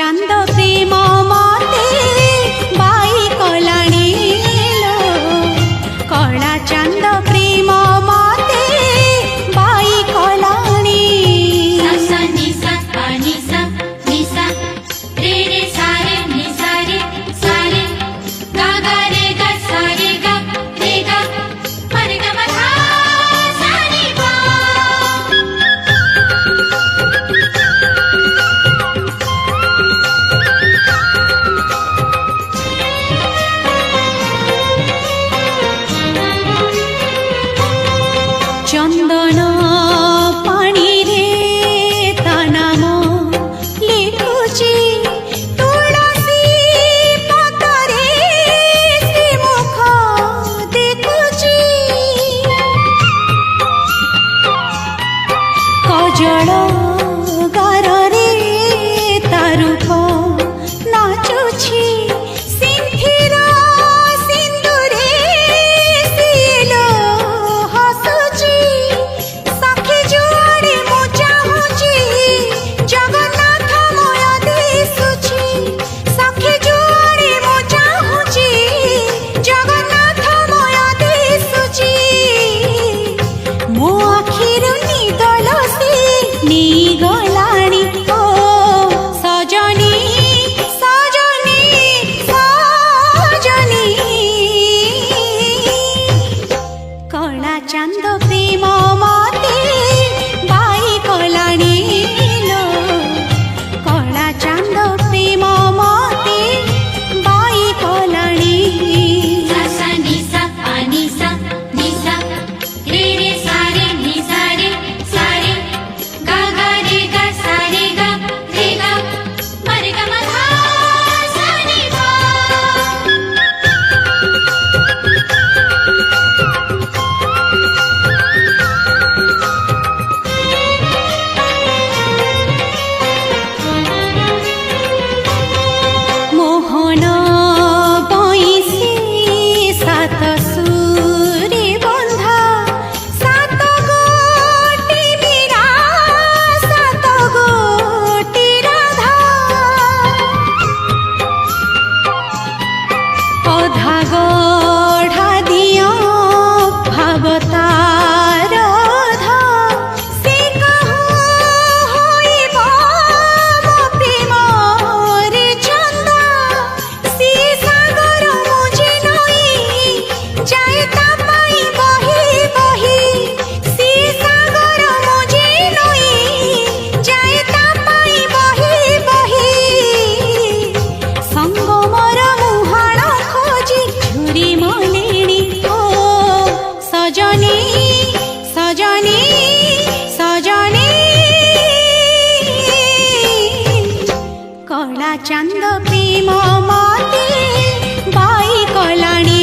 चांद प्रेम मते बाई कलाणी लो कला चांद प्रेम मते बाई कलाणी सा नि सा पा नि सा रे रे सा रे नि सा रे गा गा रे गा सा रे गा मा रे गा मा धा सा नि पा चंदन पानी रे ता नाम लिखुची तुलसी पतरे से मुख देखुची कजल गारे ता रूप नाचुची सिंथिर सिंदूरे सिलो हसुची सखी जुआड़े मु चाहुची जगन्नाथ मय दिसुची सखी जुआड़े मु चाहुची जगन्नाथ मय दिसुची मो आखिरु निदलसी नी गलाणी ओ सजनी सजनी सजनी कला चांद प्रेम मते बाई कलाणी लो कला चांद प्रेम मते बाई कलाणी सा नि सा पा नि सा रे रे सा रे नि सा रे गा गा रे गा सा रे गा मा रे गा मा धा सा नि पा मोहन बइसी सात सुरे बंधा सात गोटी मीरा सात गोटी राधा अधा गढ़ा दियो भावतार धा से कहूँ होइब मो प्रेम रे चंदा सी सागर मुझे नई जाए ता पाई बही बही सी सागर मुझे नई जाए ता पाई बही बही संगमर मुहाण खोजी झुरी मलिनी ओ सजनी सजनी सजनी कला चांद प्रेम मते बाई कलाणी